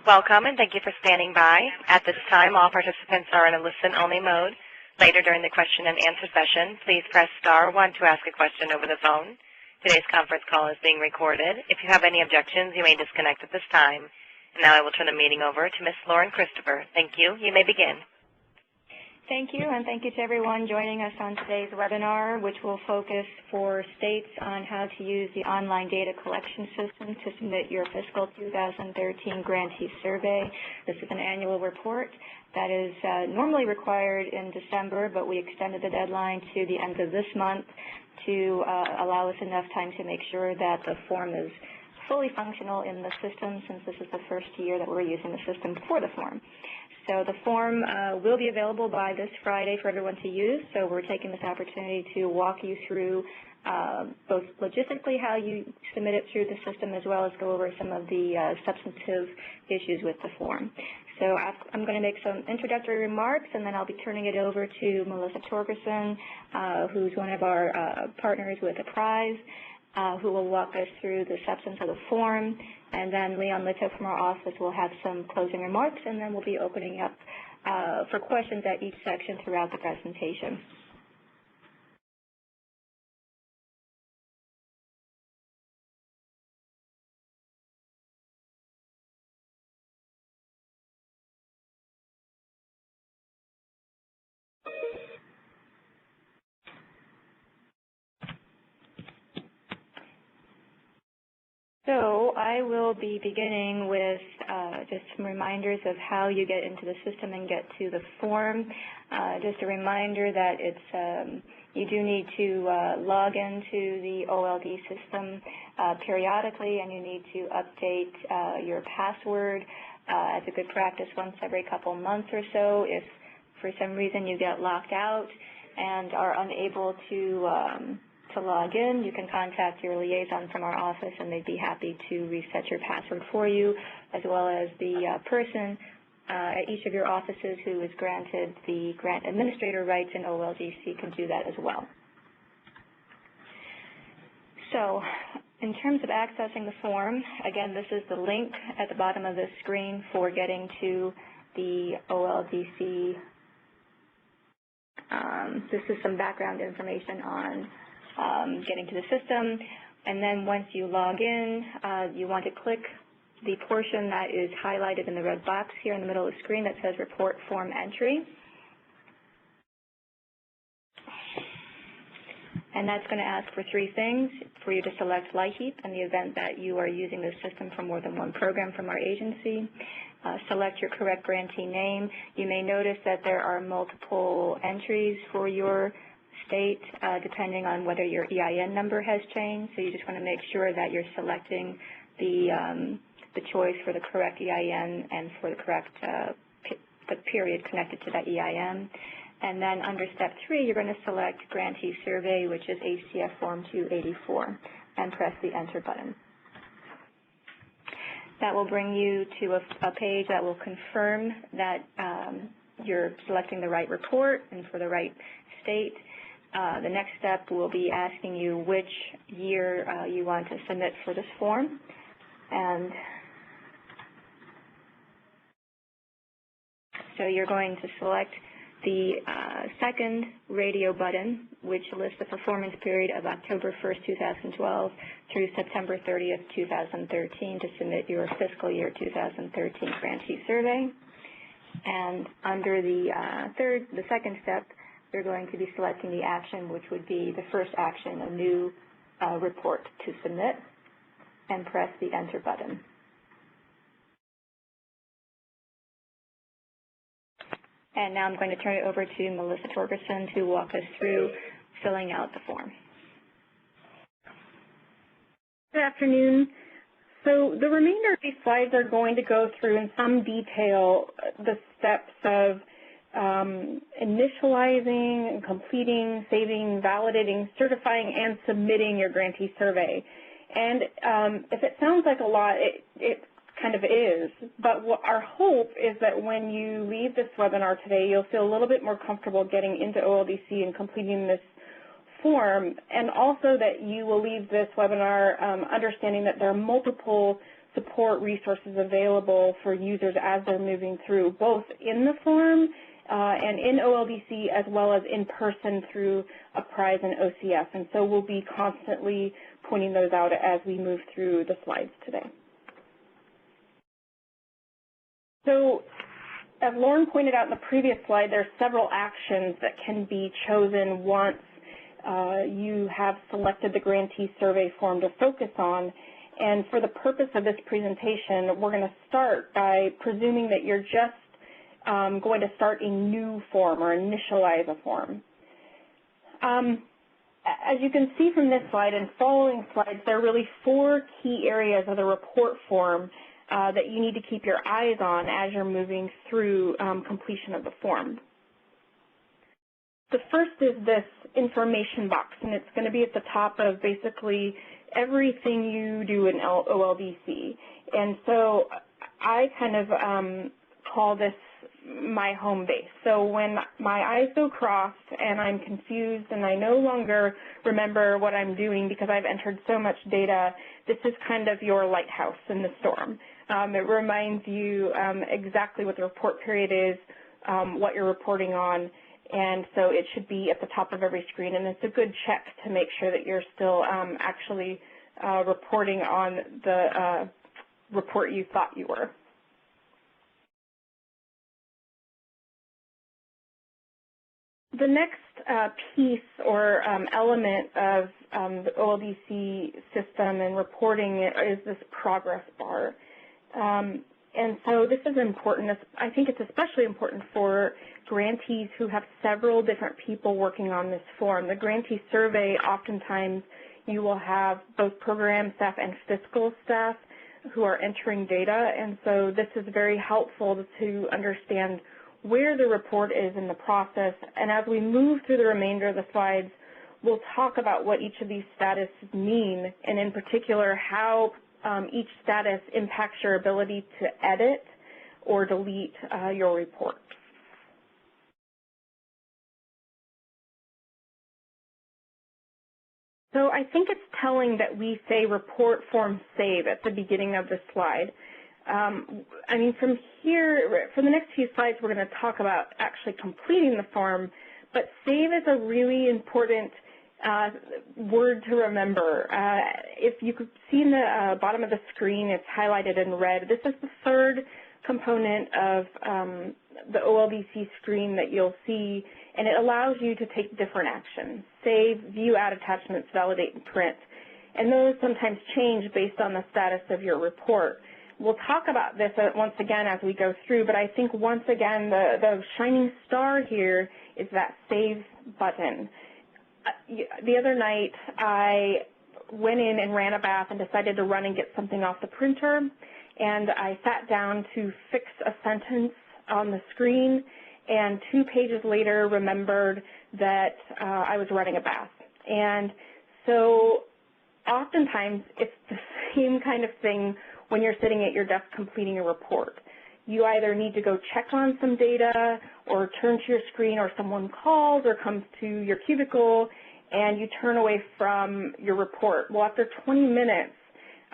Welcome, and thank you for standing by. At this time, all participants are in a listen-only mode. Later during the question and answer session, please press *1 to ask a question over the phone. Today's conference call is being recorded. If you have any objections, you may disconnect at this time. And now I will turn the meeting over to Ms. Lauren Christopher. Thank you. You may begin. Thank you, and thank you to everyone joining us on today's webinar, which will focus for states on how to use the online data collection system to submit your fiscal 2013 grantee survey. This is an annual report that is normally required in December, but we extended the deadline to the end of this month to allow us enough time to make sure that the form is fully functional in the system, since this is the first year that we're using the system for the form. So the form will be available by this Friday for everyone to use, so we're taking this opportunity to walk you through both logistically how you submit it through the system, as well as go over some of the substantive issues with the form. So I'm going to make some introductory remarks, and then I'll be turning it over to Melissa Torgerson, who's one of our partners with a prize, who will walk us through the substance of the form, and then Leon Litto from our office will have some closing remarks, and then we'll be opening up for questions at each section throughout the presentation. So I will be beginning with just some reminders of how you get into the system and get to the form. Just a reminder that it's you do need to log into the OLD system periodically, and you need to update your password as a good practice once every couple months or so. If for some reason you get locked out and are unable to log in, you can contact your liaison from our office, and they'd be happy to reset your password for you, as well as the person at each of your offices who is granted the grant administrator rights in OLDC can do that as well. So in terms of accessing the form, again, this is the link at the bottom of the screen for getting to the OLDC. This is some background information on getting to the system, and then once you log in, you want to click the portion that is highlighted in the red box here in the middle of the screen that says Report Form Entry. And that's going to ask for three things: for you to select LIHEAP in the event that you are using this system for more than one program from our agency. Select your correct grantee name. You may notice that there are multiple entries for your state, depending on whether your EIN number has changed. So you just want to make sure that you're selecting the choice for the correct EIN and for the correct the period connected to that EIN. And then under Step 3, you're going to select Grantee Survey, which is HCF Form 284, and press the Enter button. That will bring you to a page that will confirm that you're selecting the right report and for the right state. The next step will be asking you which year you want to submit for this form. And so you're going to select the second radio button, which lists the performance period of October 1st, 2012 through September 30th, 2013 to submit your fiscal year 2013 grantee survey. And under the second step, you're going to be selecting the action, which would be the first action, a new report to submit, and press the Enter button. And now I'm going to turn it over to Melissa Torgerson to walk us through filling out the form. Good afternoon. So the remainder of these slides are going to go through in some detail the steps of initializing, completing, saving, validating, certifying, and submitting your grantee survey. And if it sounds like a lot, it kind of is, but what our hope is that when you leave this webinar today, you'll feel a little bit more comfortable getting into OLDC and completing this form, and also that you will leave this webinar understanding that there are multiple support resources available for users as they're moving through, both in the form and in OLDC, as well as in person through Apprise and OCS. And so we'll be constantly pointing those out as we move through the slides today. So as Lauren pointed out in the previous slide, there are several actions that can be chosen once you have selected the grantee survey form to focus on. And for the purpose of this presentation, we're going to start by presuming that you're just going to start a new form or initialize a form. As you can see from this slide and following slides, there are really 4 key areas of the report form that you need to keep your eyes on as you're moving through completion of the form. The first is this information box, and it's going to be at the top of basically everything you do in OLDC. And so I kind of call this my home base. So when my eyes go crossed and I'm confused and I no longer remember what I'm doing because I've entered so much data, this is kind of your lighthouse in the storm. It reminds you exactly what the report period is, what you're reporting on, and so it should be at the top of every screen. And it's a good check to make sure that you're still actually reporting on the report you thought you were. The next piece or element of the OLDC system and reporting is this progress bar. And so this is important. I think it's especially important for grantees who have several different people working on this form. The grantee survey, oftentimes you will have both program staff and fiscal staff who are entering data, and so this is very helpful to understand where the report is in the process. And as we move through the remainder of the slides, we'll talk about what each of these statuses mean, and in particular how each status impacts your ability to edit or delete your report. So I think it's telling that we say report form save at the beginning of the slide. I mean, from here, for the next few slides, we're going to talk about actually completing the form, but save is a really important word to remember. If you could see in the bottom of the screen, it's highlighted in red. This is the third component of the OLDC screen that you'll see, and it allows you to take different actions: save, view, add attachments, validate, and print. And those sometimes change based on the status of your report. We'll talk about this once again as we go through, but I think once again the shining star here is that Save button. The other night I went in and ran a bath and decided to run and get something off the printer, and I sat down to fix a sentence on the screen, and 2 pages later remembered that I was running a bath. And so oftentimes it's the same kind of thing when you're sitting at your desk completing a report. You either need to go check on some data or turn to your screen, or someone calls or comes to your cubicle and you turn away from your report. Well, after 20 minutes,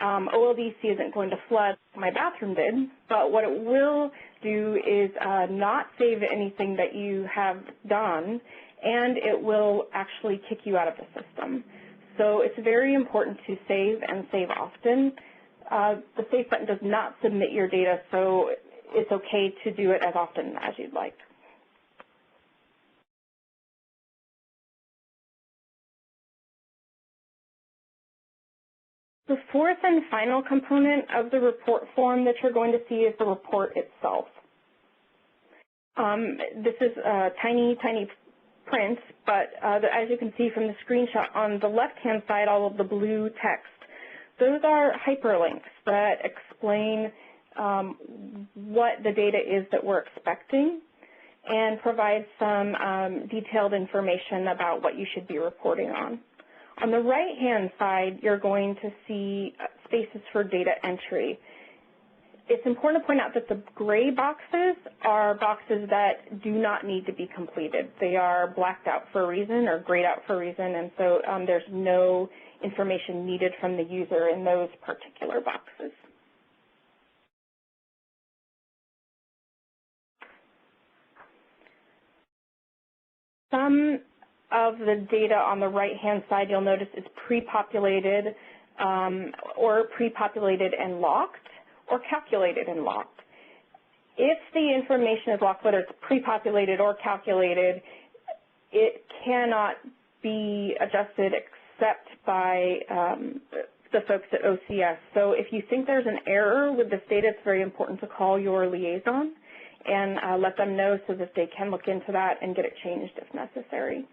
OLDC isn't going to flood my bathroom did, but what it will do is not save anything that you have done, and it will actually kick you out of the system. So it's very important to save and save often. The Save button does not submit your data, so it's okay to do it as often as you'd like. The fourth and final component of the report form that you're going to see is the report itself. This is a tiny, tiny print, but as you can see from the screenshot on the left-hand side, all of the blue text, those are hyperlinks that explain what the data is that we're expecting and provide some detailed information about what you should be reporting on. On the right-hand side, you're going to see spaces for data entry. it's important to point out that the gray boxes are boxes that do not need to be completed. They are blacked out for a reason or grayed out for a reason, and so there's no information needed from the user in those particular boxes. Some of the data on the right-hand side, you'll notice, is pre-populated or pre-populated and locked, or calculated and locked. If the information is locked, whether it's pre-populated or calculated, it cannot be adjusted except by the folks at OCS. So if you think there's an error with this data, it's very important to call your liaison and let them know so that they can look into that and get it changed if necessary.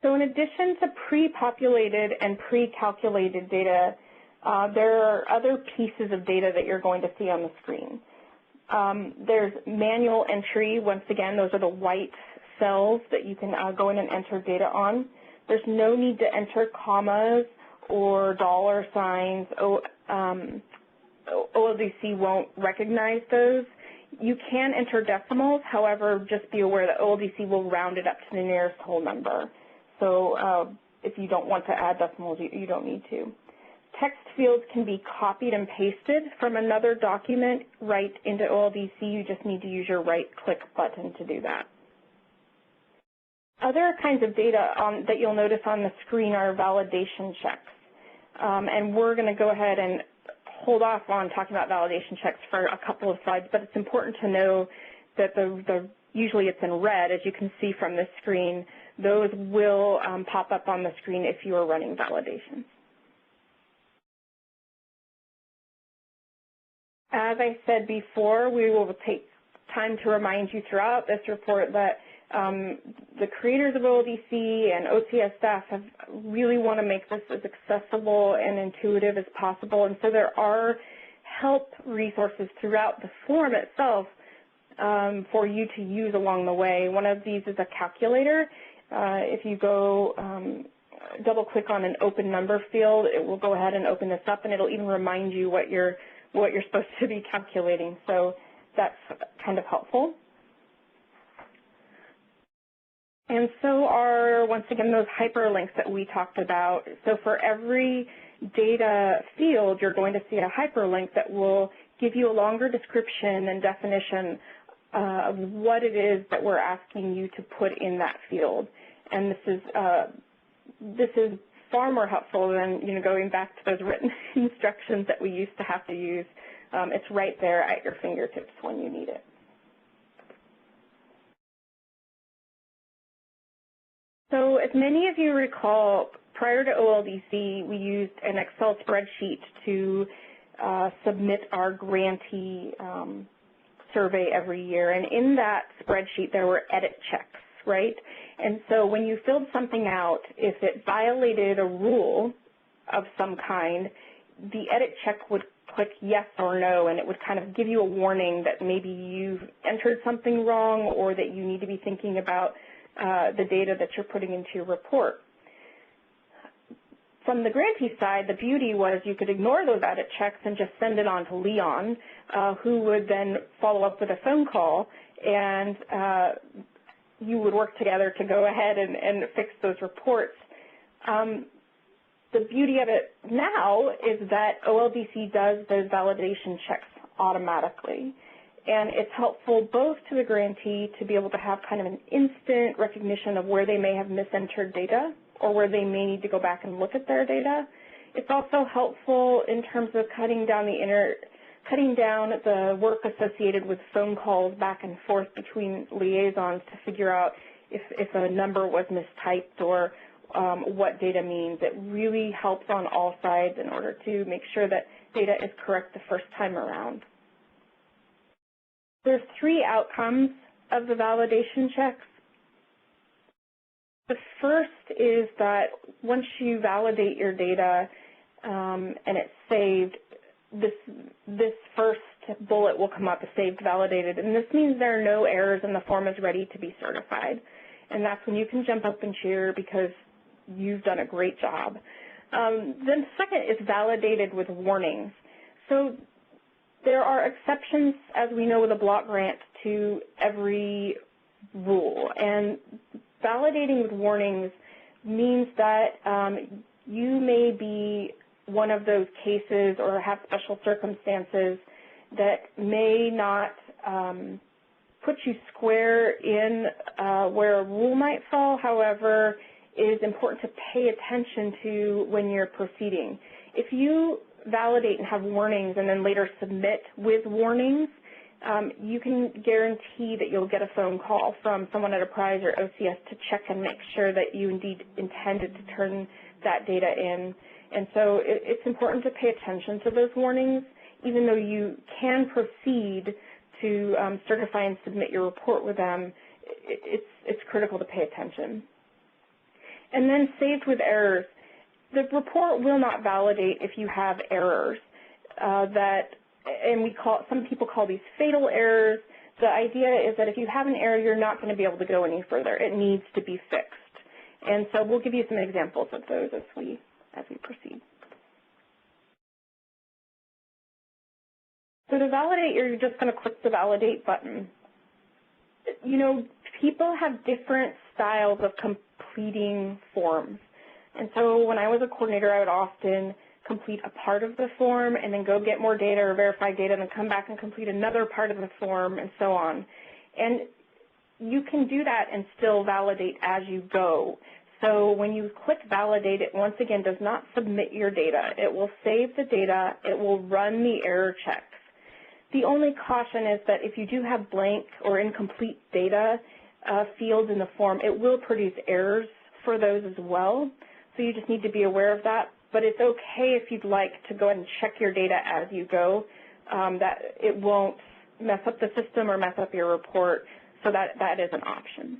So in addition to pre-populated and pre-calculated data, there are other pieces of data that you're going to see on the screen. There's manual entry. Once again, those are the white cells that you can go in and enter data on. There's no need to enter commas or dollar signs. OLDC won't recognize those. You can enter decimals. However, just be aware that OLDC will round it up to the nearest whole number. So if you don't want to add decimals, you don't need to. Text fields can be copied and pasted from another document right into OLDC. You just need to use your right-click button to do that. Other kinds of data that you'll notice on the screen are validation checks. And we're going to go ahead and hold off on talking about validation checks for a couple of slides, but it's important to know that usually it's in red, as you can see from this screen. Those will pop up on the screen if you are running validations. As I said before, we will take time to remind you throughout this report that the creators of OLDC and OCS staff really want to make this as accessible and intuitive as possible, and so there are help resources throughout the form itself for you to use along the way. One of these is a calculator. If you go double-click on an open number field, it will go ahead and open this up, and it'll even remind you what you're supposed to be calculating. So that's kind of helpful. And so are, once again, those hyperlinks that we talked about. So for every data field, you're going to see a hyperlink that will give you a longer description and definition of what it is that we're asking you to put in that field. And this is far more helpful than going back to those written instructions that we used to have to use. It's right there at your fingertips when you need it. So as many of you recall, prior to OLDC, we used an Excel spreadsheet to submit our grantee survey every year. And in that spreadsheet, there were edit checks, right? And so when you filled something out, if it violated a rule of some kind, the edit check would click yes or no, and it would kind of give you a warning that maybe you've entered something wrong or that you need to be thinking about the data that you're putting into your report. From the grantee side, the beauty was you could ignore those edit checks and just send it on to Leon, who would then follow up with a phone call, and you would work together to go ahead and fix those reports. The beauty of it now is that OLDC does those validation checks automatically. And it's helpful both to the grantee to be able to have kind of an instant recognition of where they may have misentered data or where they may need to go back and look at their data. It's also helpful in terms of cutting down the work associated with phone calls back and forth between liaisons to figure out if a number was mistyped or what data means. It really helps on all sides in order to make sure that data is correct the first time around. There's 3 outcomes of the validation checks. The first is that once you validate your data and it's saved, this first bullet will come up as saved validated, and this means there are no errors and the form is ready to be certified. And that's when you can jump up and cheer because you've done a great job. Then second is validated with warnings. So there are exceptions, as we know with a block grant, to every rule. And validating with warnings means that you may be one of those cases or have special circumstances that may not put you square in where a rule might fall. However, it is important to pay attention to when you're proceeding. If you validate and have warnings and then later submit with warnings, you can guarantee that you'll get a phone call from someone at Apprise or OCS to check and make sure that you indeed intended to turn that data in. And so it's important to pay attention to those warnings, even though you can proceed to certify and submit your report with them. It's critical to pay attention. And then saved with errors. The report will not validate if you have errors and some people call these fatal errors. The idea is that if you have an error, you're not going to be able to go any further. It needs to be fixed. And so we'll give you some examples of those as we proceed. So to validate, you're just going to click the Validate button. You know, people have different styles of completing forms. And so when I was a coordinator, I would often complete a part of the form and then go get more data or verify data and then come back and complete another part of the form and so on. And you can do that and still validate as you go. So when you click Validate, it once again does not submit your data. It will save the data. It will run the error checks. The only caution is that if you do have blank or incomplete data fields in the form, it will produce errors for those as well. So you just need to be aware of that. But it's okay if you'd like to go ahead and check your data as you go, that it won't mess up the system or mess up your report, so that is an option.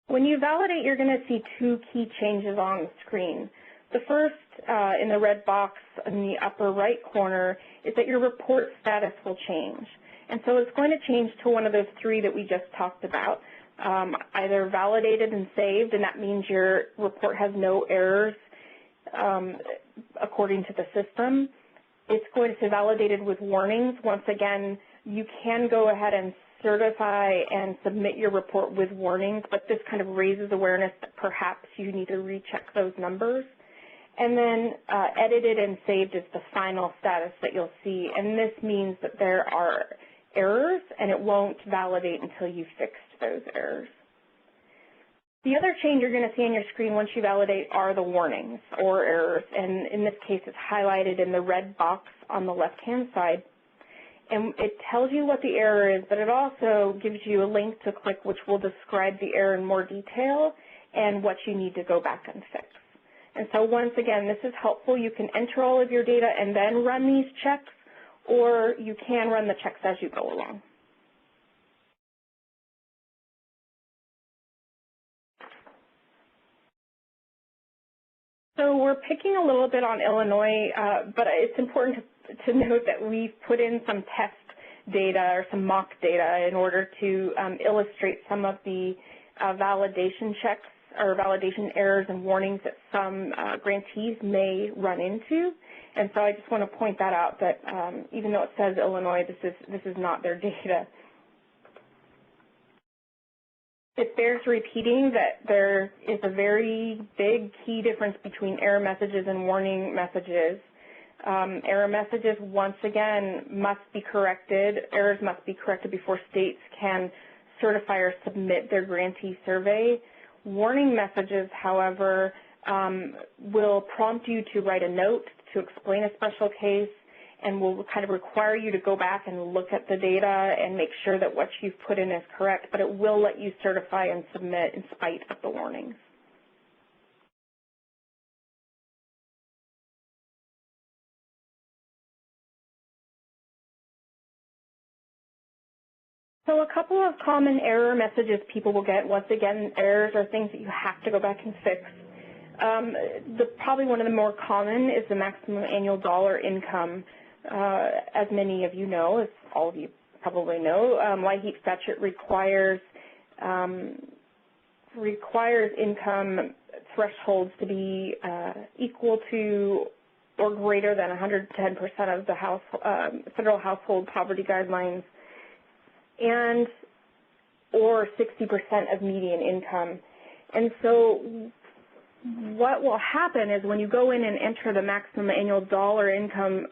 When you validate, you're going to see two key changes on the screen. The first, in the red box in the upper right corner, is that your report status will change. And so it's going to change to one of those three that we just talked about, either validated and saved, and that means your report has no errors according to the system. It's going to say validated with warnings. Once again, you can go ahead and certify and submit your report with warnings, but this kind of raises awareness that perhaps you need to recheck those numbers. And then edited and saved is the final status that you'll see, and this means that there are errors and it won't validate until you've fixed those errors. The other change you're going to see on your screen once you validate are the warnings or errors, and in this case it's highlighted in the red box on the left-hand side. And it tells you what the error is, but it also gives you a link to click which will describe the error in more detail and what you need to go back and fix. And so once again, this is helpful. You can enter all of your data and then run these checks, or you can run the checks as you go along. So we're picking a little bit on Illinois, but it's important to note that we've put in some test data or some mock data in order to illustrate some of the validation checks or validation errors and warnings that some grantees may run into. And so I just want to point that out, that even though it says Illinois, this is not their data. It bears repeating that there is a very big key difference between error messages and warning messages. Error messages, once again, must be corrected. Errors must be corrected before states can certify or submit their grantee survey. Warning messages, however, will prompt you to write a note to explain a special case and will kind of require you to go back and look at the data and make sure that what you've put in is correct, but it will let you certify and submit in spite of the warnings. So a couple of common error messages people will get. Once again, errors are things that you have to go back and fix. Probably one of the more common is the maximum annual dollar income. As many of you know, as all of you probably know, LIHEAP statute requires requires income thresholds to be equal to or greater than 110% of the federal household poverty guidelines and or 60% of median income. And so what will happen is when you go in and enter the maximum annual dollar income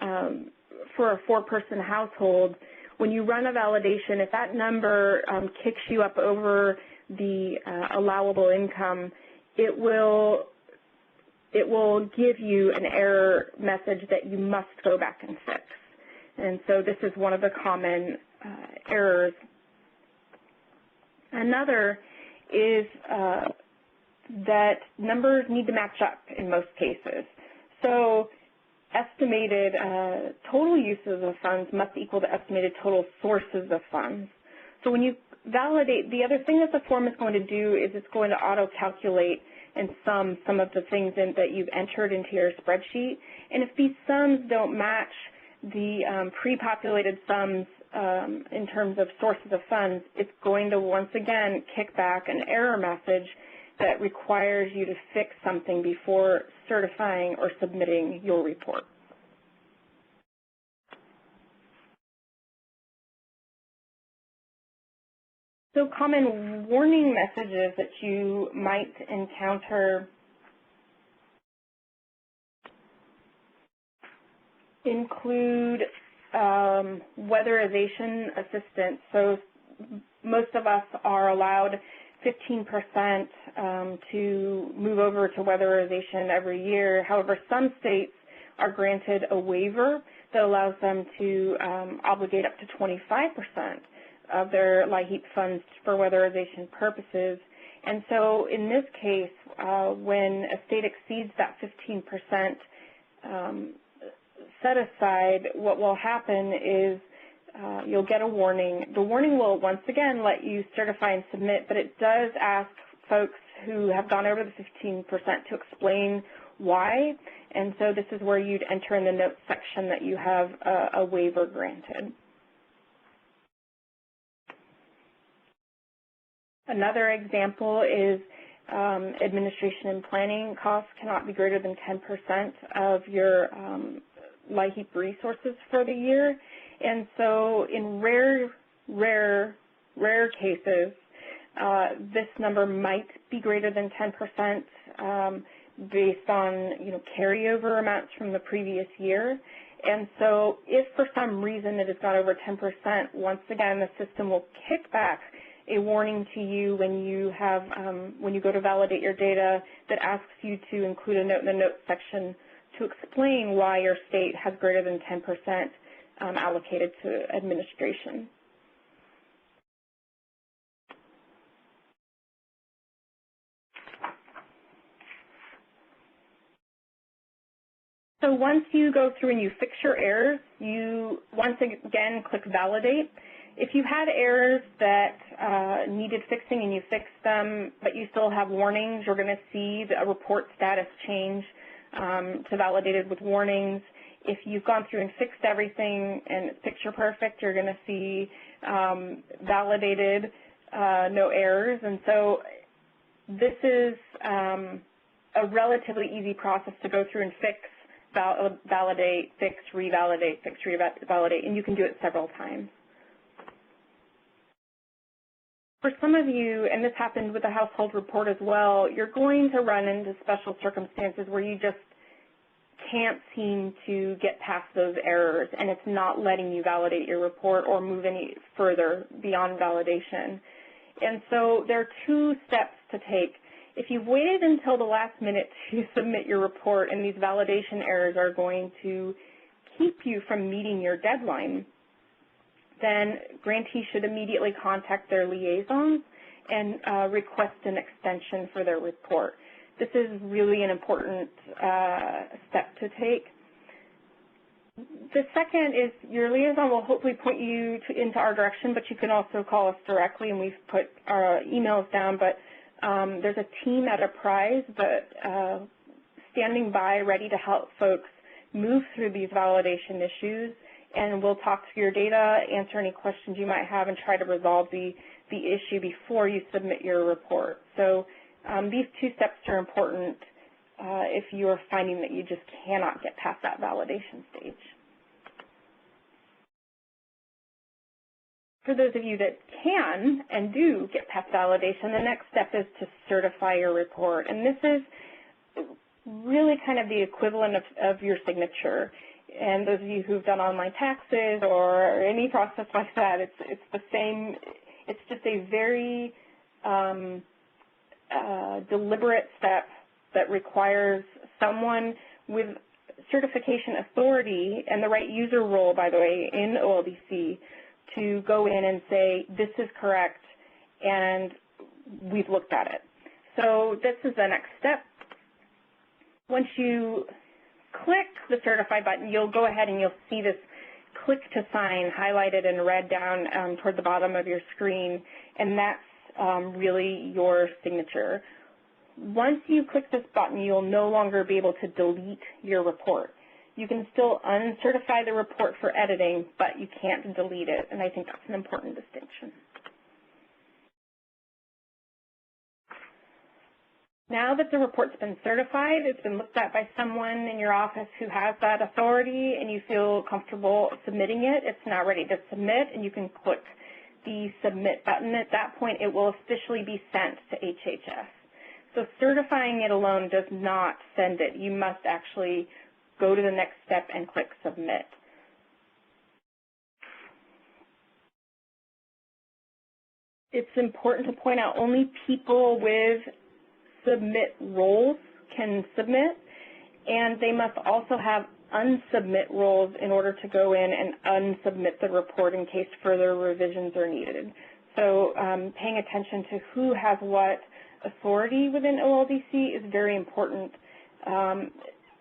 for a 4-person household, when you run a validation, if that number kicks you up over the allowable income, it will give you an error message that you must go back and fix. And so this is one of the common errors. Another is that numbers need to match up in most cases. So estimated total uses of funds must equal the estimated total sources of funds. So when you validate, the other thing that the form is going to do is it's going to auto-calculate and sum some of the things that you've entered into your spreadsheet. And if these sums don't match the pre-populated sums in terms of sources of funds, it's going to once again kick back an error message that requires you to fix something before certifying or submitting your report. So common warning messages that you might encounter include weatherization assistance. So most of us are allowed 15% to move over to weatherization every year. However, some states are granted a waiver that allows them to obligate up to 25% of their LIHEAP funds for weatherization purposes. And so in this case, when a state exceeds that 15% set aside, what will happen is you'll get a warning. The warning will once again let you certify and submit, but it does ask folks who have gone over the 15% to explain why. And so this is where you'd enter in the notes section that you have a waiver granted. Another example is administration and planning costs cannot be greater than 10% of your LIHEAP resources for the year. And so in rare cases, this number might be greater than 10% based on, carryover amounts from the previous year. And so if for some reason it has gone over 10%, once again, the system will kick back a warning to you when you have, when you go to validate your data that asks you to include a note in the notes section to explain why your state has greater than 10% allocated to administration. So once you go through and you fix your errors, you once again click Validate. If you had errors that needed fixing and you fixed them, but you still have warnings, you're going to see a report status change to Validated with warnings. If you've gone through and fixed everything and it's picture perfect, you're going to see Validated, no errors. And so this is a relatively easy process to go through and fix, validate, fix, revalidate, fix, revalidate, and you can do it several times. For some of you, and this happened with the household report as well, you're going to run into special circumstances where you just can't seem to get past those errors and it's not letting you validate your report or move any further beyond validation. And so there are two steps to take. If you've waited until the last minute to submit your report and these validation errors are going to keep you from meeting your deadline, then grantees should immediately contact their liaisons and request an extension for their report. This is really an important step to take. The second is your liaison will hopefully point you into our direction, but you can also call us directly, and we've put our emails down, but there's a team at Apprise that standing by ready to help folks move through these validation issues, and we'll talk through your data, answer any questions you might have, and try to resolve the the issue before you submit your report. So these two steps are important if you are finding that you just cannot get past that validation stage. For those of you that can and do get past validation, the next step is to certify your report. And this is really kind of the equivalent of your signature. And those of you who've done online taxes or any process like that, it's the same. It's just a very deliberate step that requires someone with certification authority and the right user role, by the way, in OLDC to go in and say, this is correct, and we've looked at it. So this is the next step. Once you click the Certify button, you'll go ahead and you'll see this click to sign highlighted in red down toward the bottom of your screen, and that's really your signature. Once you click this button, you'll no longer be able to delete your report. You can still uncertify the report for editing, but you can't delete it, and I think that's an important distinction. Now that the report's been certified, it's been looked at by someone in your office who has that authority, and you feel comfortable submitting it, it's now ready to submit, and you can click the Submit button. At that point, it will officially be sent to HHS. So certifying it alone does not send it. You must actually go to the next step and click Submit. It's important to point out only people with submit roles can submit, and they must also have unsubmit roles in order to go in and unsubmit the report in case further revisions are needed. So paying attention to who has what authority within OLDC is very important,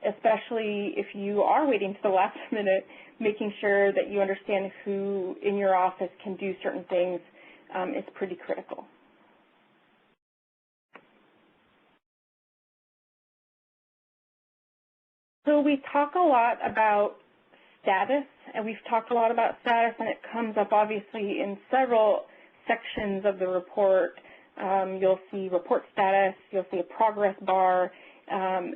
especially if you are waiting to the last minute, making sure that you understand who in your office can do certain things is pretty critical. So we talk a lot about status, and we've talked a lot about status, and it comes up obviously in several sections of the report. You'll see report status, you'll see a progress bar, and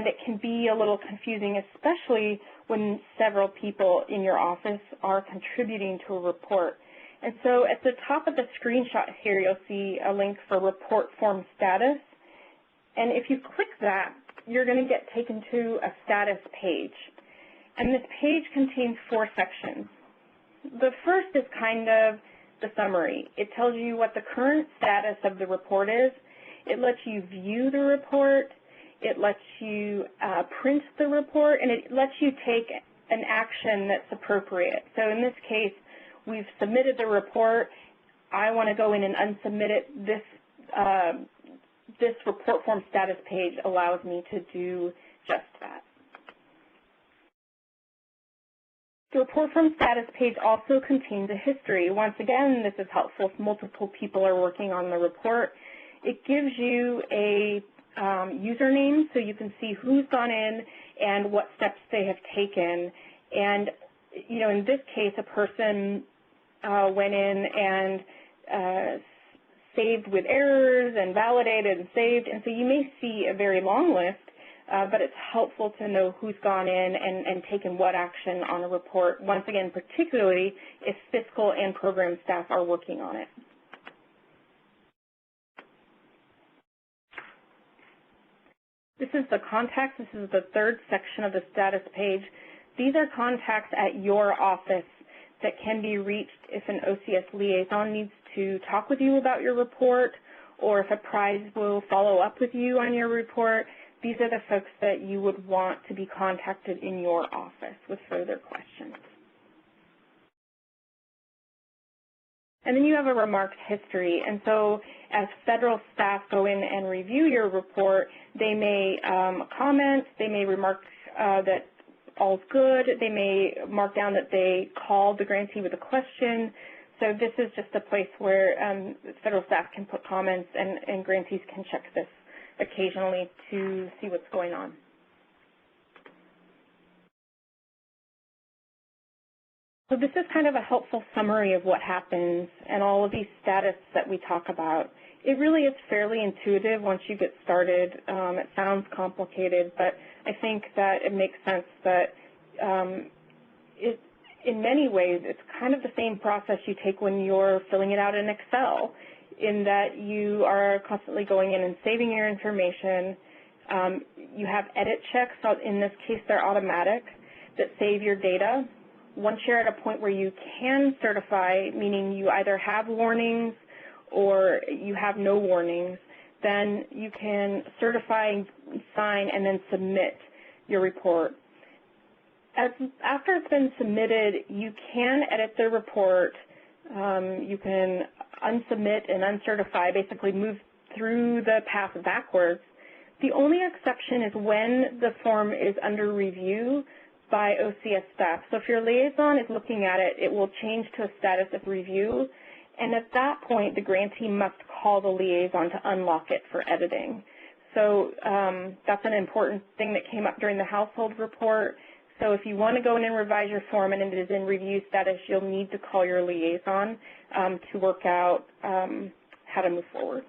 it can be a little confusing, especially when several people in your office are contributing to a report. And so at the top of the screenshot here, you'll see a link for report form status. And if you click that, you're going to get taken to a status page. And this page contains 4 sections. The first is kind of the summary. It tells you what the current status of the report is. It lets you view the report. It lets you print the report, and it lets you take an action that's appropriate. So in this case, we've submitted the report. I want to go in and unsubmit it. This report form status page allows me to do just that. The report form status page also contains a history. Once again, this is helpful if multiple people are working on the report. It gives you a username so you can see who's gone in and what steps they have taken. And, you know, in this case, a person went in and saved with errors and validated and saved. And so you may see a very long list, but it's helpful to know who's gone in and taken what action on a report, once again, particularly if fiscal and program staff are working on it. This is the contacts. This is the third section of the status page. These are contacts at your office that can be reached if an OCS liaison needs to talk with you about your report, or if a prize will follow up with you on your report. These are the folks that you would want to be contacted in your office with further questions. And then you have a remarked history. And so as federal staff go in and review your report, they may comment, they may remark that all's good, they may mark down that they called the grantee with a question. So this is just a place where federal staff can put comments, and grantees can check this occasionally to see what's going on. So So this is kind of a helpful summary of what happens and all of these status that we talk about. It really is fairly intuitive once you get started. It sounds complicated, but I think that it makes sense that in many ways it's kind of the same process you take when you're filling it out in Excel, in that you are constantly going in and saving your information. You have edit checks, so in this case they're automatic, that save your data. Once you're at a point where you can certify, meaning you either have warnings or you have no warnings, then you can certify, sign, and then submit your report. After it's been submitted, you can edit the report. You can unsubmit and uncertify, basically move through the path backwards. The only exception is when the form is under review by OCS staff. So if your liaison is looking at it, it will change to a status of review, and at that point, the grantee must call the liaison to unlock it for editing. So that's an important thing that came up during the household report. So if you want to go in and revise your form and it is in review status, you'll need to call your liaison to work out how to move forward.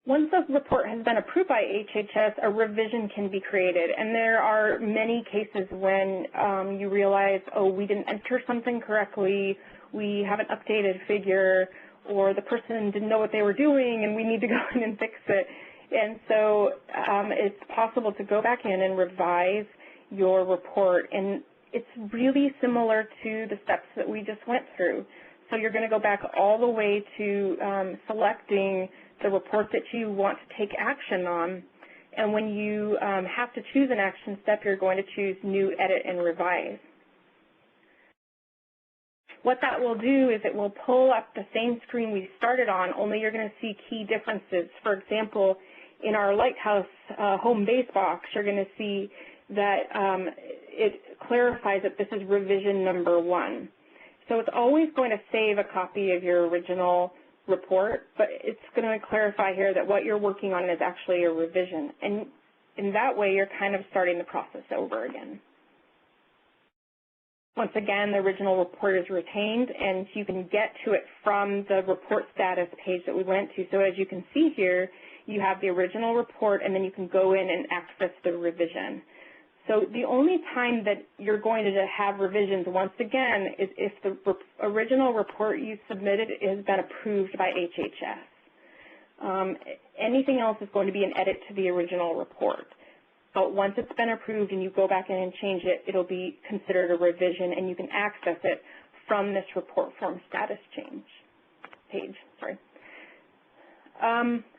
Once a report has been approved by HHS, a revision can be created, and there are many cases when you realize, oh, we didn't enter something correctly, we have an updated figure, or the person didn't know what they were doing and we need to go in and fix it. And so it's possible to go back in and revise your report, and it's really similar to the steps that we just went through. So you're going to go back all the way to selecting the report that you want to take action on, and when you have to choose an action step, you're going to choose New, Edit, and Revise. What that will do is it will pull up the same screen we started on, only you're going to see key differences. For example, in our Lighthouse home base box, you're going to see that it clarifies that this is revision number 1. So it's always going to save a copy of your original report, but it's going to clarify here that what you're working on is actually a revision. And in that way, you're kind of starting the process over again. Once again, the original report is retained, and you can get to it from the report status page that we went to. So as you can see here, you have the original report, and then you can go in and access the revision. So the only time that you're going to have revisions, once again, is if the original report you submitted has been approved by HHS. Anything else is going to be an edit to the original report. But once it's been approved and you go back in and change it, it'll be considered a revision, and you can access it from this report form status page.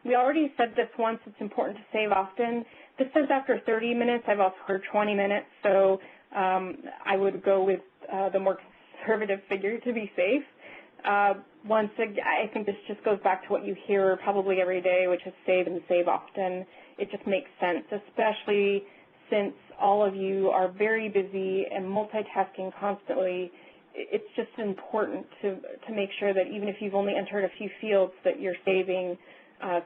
We already said this once, it's important to save often. This says after 30 minutes. I've also heard 20 minutes, so I would go with the more conservative figure to be safe. Once again, I think this just goes back to what you hear probably every day, which is save and save often. It just makes sense, especially since all of you are very busy and multitasking constantly. It's just important to make sure that even if you've only entered a few fields, that you're saving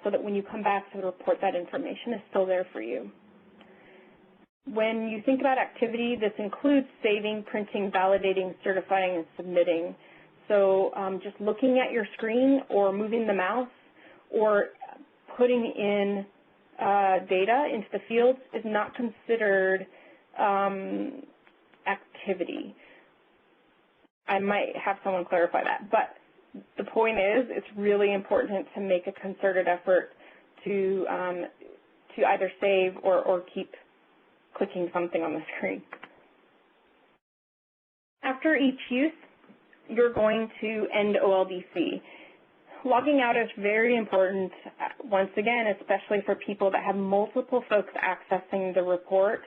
so that when you come back to the report, that information is still there for you. When you think about activity, this includes saving, printing, validating, certifying, and submitting. So just looking at your screen or moving the mouse or putting in data into the fields is not considered activity. I might have someone clarify that, but the point is it's really important to make a concerted effort to either save or keep clicking something on the screen. After each use, you're going to end OLDC. Logging out is very important, once again, especially for people that have multiple folks accessing the report.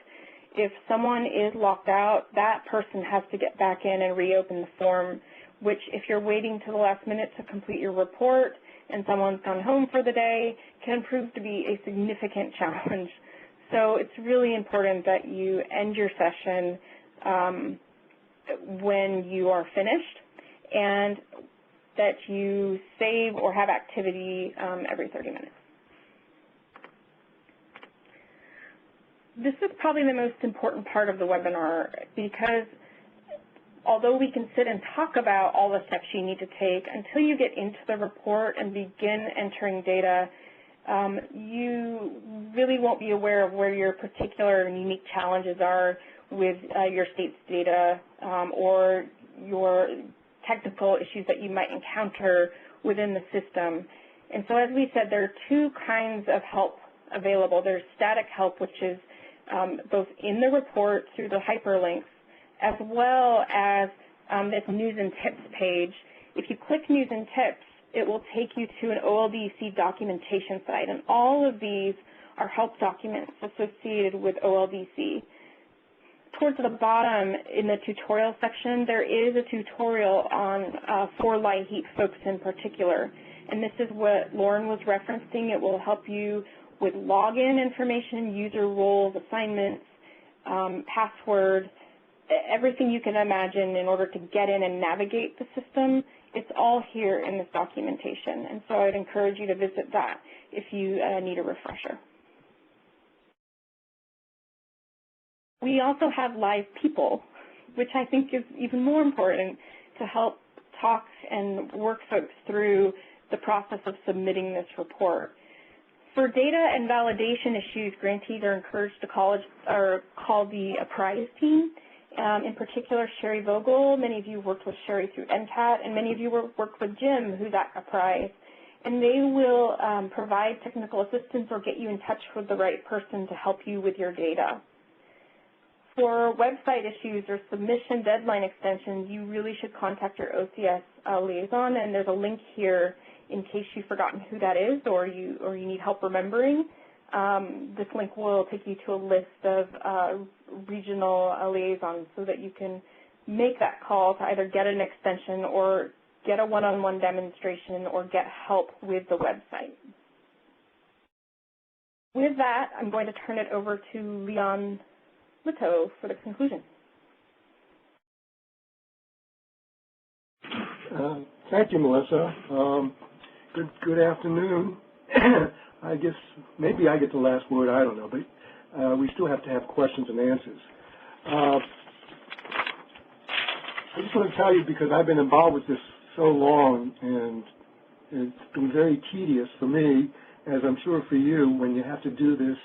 If someone is locked out, that person has to get back in and reopen the form, which if you're waiting to the last minute to complete your report and someone's gone home for the day, can prove to be a significant challenge. So it's really important that you end your session when you are finished, and that you save or have activity every 30 minutes. this is probably the most important part of the webinar, because although we can sit and talk about all the steps you need to take, until you get into the report and begin entering data, you really won't be aware of where your particular and unique challenges are with your state's data or your technical issues that you might encounter within the system. And so as we said, there are two kinds of help available. There's static help, which is both in the report through the hyperlinks, as well as this News and Tips page. If you click News and Tips, it will take you to an OLDC documentation site, and all of these are help documents associated with OLDC. Towards the bottom in the tutorial section, there is a tutorial on for LIHEAP folks in particular, and this is what Lauren was referencing. It will help you with login information, user roles, assignments, password, everything you can imagine in order to get in and navigate the system. It's all here in this documentation, and so I'd encourage you to visit that if you need a refresher. We also have live people, which I think is even more important to help talk and work folks through the process of submitting this report. For data and validation issues, grantees are encouraged to call the Apprise team. In particular, Sherry Vogel. Many of you worked with Sherry through NCAT, and many of you worked with Jim, who's at Apprise. And they will provide technical assistance or get you in touch with the right person to help you with your data. For website issues or submission deadline extensions, you really should contact your OCS liaison, and there's a link here in case you've forgotten who that is or you need help remembering. This link will take you to a list of regional liaisons so that you can make that call to either get an extension or get a one-on-one demonstration or get help with the website. With that, I'm going to turn it over to Leon Lito for the conclusion. Thank you, Melissa. Good afternoon. I guess maybe I get the last word, I don't know, but we still have to have questions and answers. I just want to tell you, because I've been involved with this so long, and it's been very tedious for me, as I'm sure for you, when you have to do this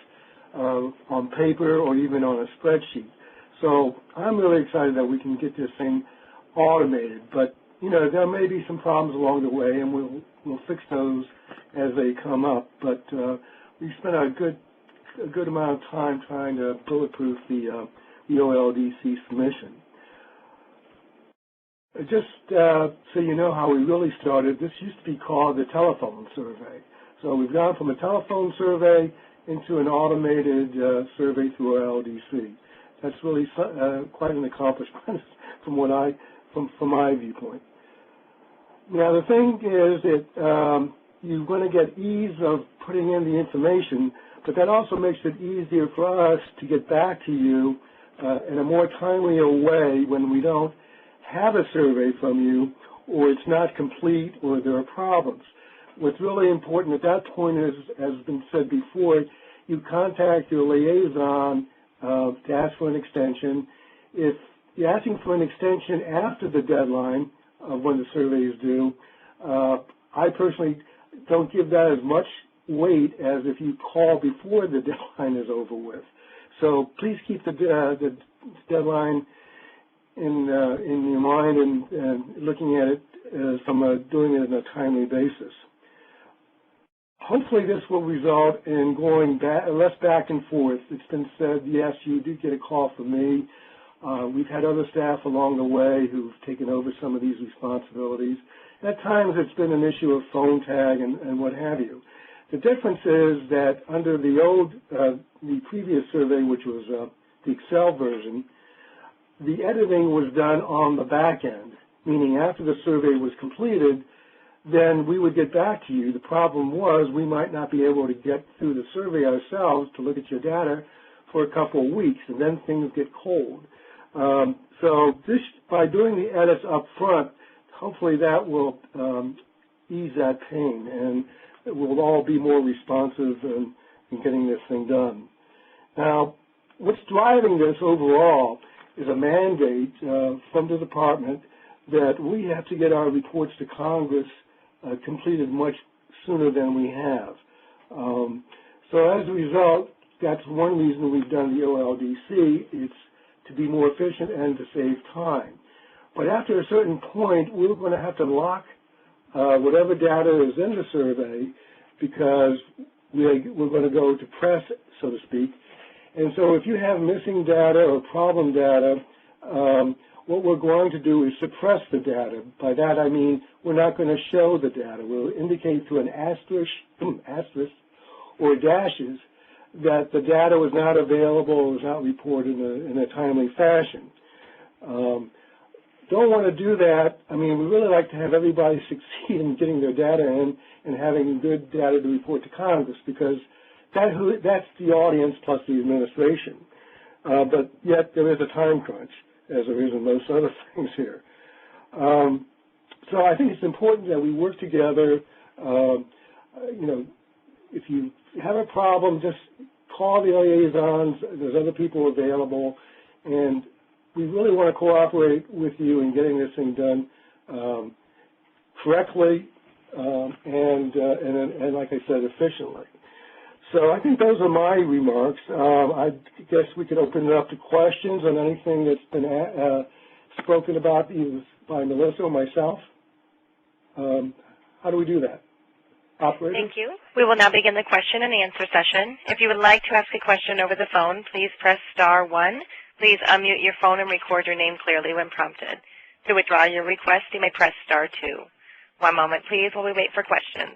on paper or even on a spreadsheet. So I'm really excited that we can get this thing automated, but you know, there may be some problems along the way, and we'll fix those as they come up. But we spent a good amount of time trying to bulletproof the OLDC submission. Just so you know how we really started, this used to be called the telephone survey. So we've gone from a telephone survey into an automated survey through OLDC. That's really quite an accomplishment from my viewpoint. Now the thing is that you're going to get ease of putting in the information, but that also makes it easier for us to get back to you in a more timely way when we don't have a survey from you, or it's not complete, or there are problems. What's really important at that point is, as has been said before, you contact your liaison to ask for an extension. If you're asking for an extension after the deadline of when the survey is due, I personally don't give that as much weight as if you call before the deadline is over with. So please keep the deadline in your mind and looking at it from doing it on a timely basis. Hopefully this will result in going less back and forth. It's been said, yes, you did get a call from me. We've had other staff along the way who've taken over some of these responsibilities. At times it's been an issue of phone tag and what have you. The difference is that under the previous survey, which was the Excel version, the editing was done on the back end, meaning after the survey was completed, then we would get back to you. The problem was we might not be able to get through the survey ourselves to look at your data for a couple of weeks, and then things get cold. So this, by doing the edits up front, hopefully that will ease that pain, and we'll all be more responsive in getting this thing done. Now, what's driving this overall is a mandate from the department that we have to get our reports to Congress completed much sooner than we have. So as a result, that's one reason we've done the OLDC. It's to be more efficient and to save time. But after a certain point, we're going to have to lock whatever data is in the survey because we're going to go to press, so to speak. And so if you have missing data or problem data, what we're going to do is suppress the data. By that I mean we're not going to show the data. We'll indicate through an asterisk or dashes that the data was not available, was not reported in a timely fashion. Don't want to do that. I mean, we really like to have everybody succeed in getting their data in and having good data to report to Congress because that's the audience plus the administration. But yet there is a time crunch, as there is in most other things here. So I think it's important that we work together. You know, if you have a problem, just call the liaisons. There's other people available, and we really want to cooperate with you in getting this thing done correctly and like I said, efficiently. So I think those are my remarks. I guess we could open it up to questions on anything that's been spoken about either by Melissa or myself. How do we do that? Operator? Thank you. We will now begin the question and answer session. If you would like to ask a question over the phone, please press *1. Please unmute your phone and record your name clearly when prompted. To withdraw your request, you may press *2. One moment, please, while we wait for questions.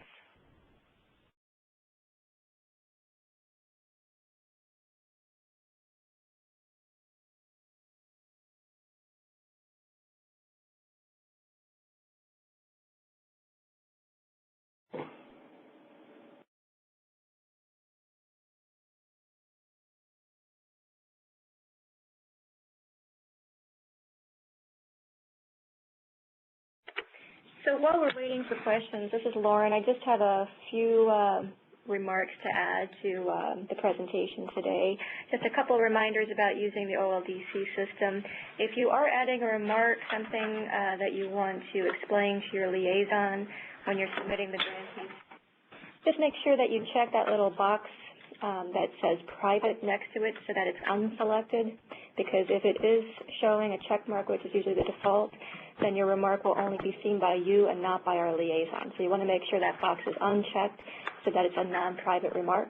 So while we're waiting for questions, this is Lauren. I just have a few remarks to add to the presentation today. Just a couple of reminders about using the OLDC system. If you are adding a remark, something that you want to explain to your liaison when you're submitting the grantee, just make sure that you check that little box that says private next to it so that it's unselected, because if it is showing a check mark, which is usually the default, then your remark will only be seen by you and not by our liaison. So you want to make sure that box is unchecked so that it's a non-private remark.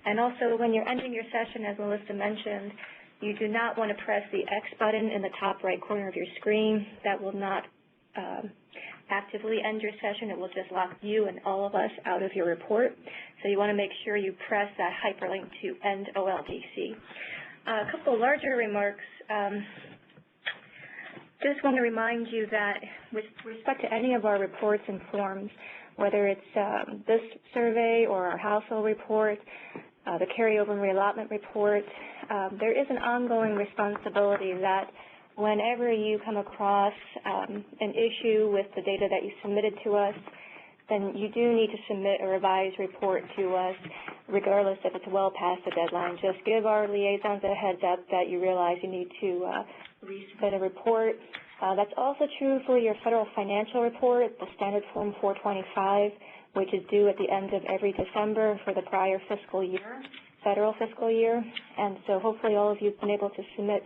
And also, when you're ending your session, as Melissa mentioned, you do not want to press the X button in the top right corner of your screen. That will not actively end your session. It will just lock you and all of us out of your report. So you want to make sure you press that hyperlink to end OLDC. A couple larger remarks. Just want to remind you that with respect to any of our reports and forms, whether it's this survey or our household report, the carryover and reallotment report, there is an ongoing responsibility that whenever you come across an issue with the data that you submitted to us, then you do need to submit a revised report to us, regardless if it's well past the deadline. Just give our liaisons a heads up that you realize you need to resubmit a report. That's also true for your federal financial report, the standard form 425, which is due at the end of every December for the prior fiscal year, federal fiscal year. And so hopefully all of you have been able to submit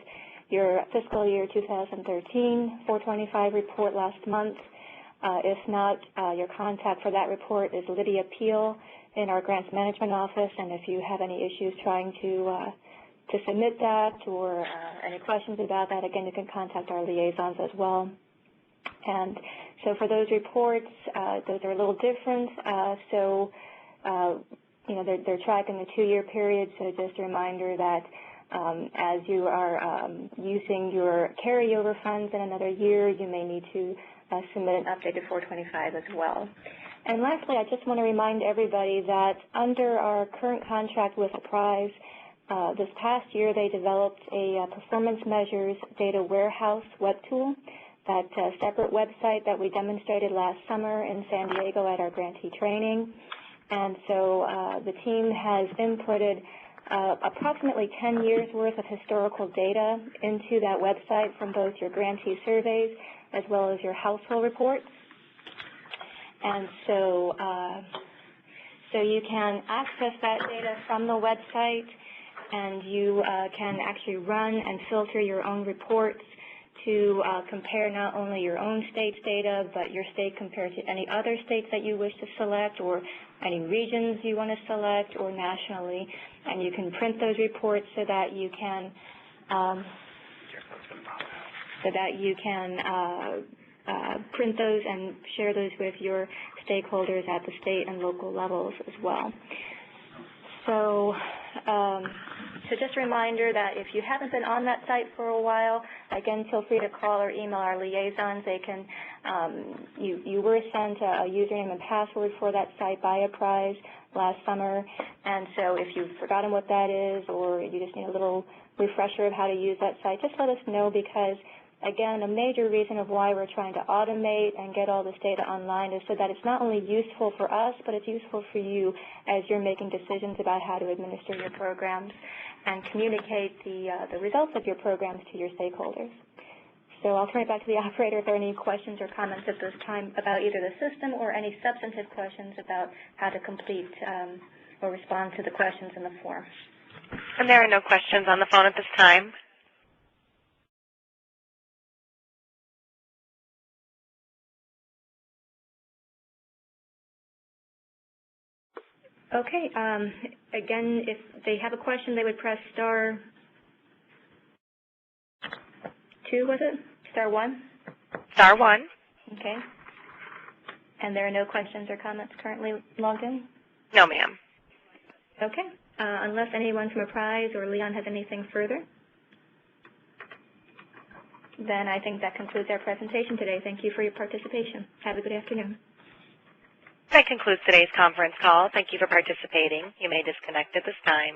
your fiscal year 2013 425 report last month. If not, your contact for that report is Lydia Peel in our Grants Management Office, and if you have any issues trying to submit that or any questions about that, again, you can contact our liaisons as well. And so for those reports, those are a little different. You know, they're tracking the 2-year period, so just a reminder that as you are using your carryover funds in another year, you may need to submit an updated 425 as well. And lastly, I just want to remind everybody that under our current contract with Apprise, this past year they developed a performance measures data warehouse web tool, that separate website that we demonstrated last summer in San Diego at our grantee training. And so the team has inputted approximately 10 years worth of historical data into that website from both your grantee surveys as well as your household reports. And so you can access that data from the website, and you can actually run and filter your own reports to compare not only your own state's data, but your state compared to any other states that you wish to select, or any regions you want to select, or nationally. And you can print those reports so that you can print those and share those with your stakeholders at the state and local levels as well. So just a reminder that if you haven't been on that site for a while, again, feel free to call or email our liaisons. They can, you were sent a username and password for that site by a prize last summer, and so if you've forgotten what that is, or you just need a little refresher of how to use that site, just let us know, because again, a major reason of why we're trying to automate and get all this data online is so that it's not only useful for us, but it's useful for you as you're making decisions about how to administer your programs and communicate the results of your programs to your stakeholders. So I'll turn it back to the operator if there are any questions or comments at this time about either the system or any substantive questions about how to complete or respond to the questions in the form. And there are no questions on the phone at this time. Okay. Again, if they have a question, they would press star 2, was it? Star 1? Star 1. Okay. And there are no questions or comments currently logged in? No, ma'am. Okay. Unless anyone from Apprise or Leon has anything further, then I think that concludes our presentation today. Thank you for your participation. Have a good afternoon. That concludes today's conference call. Thank you for participating. You may disconnect at this time.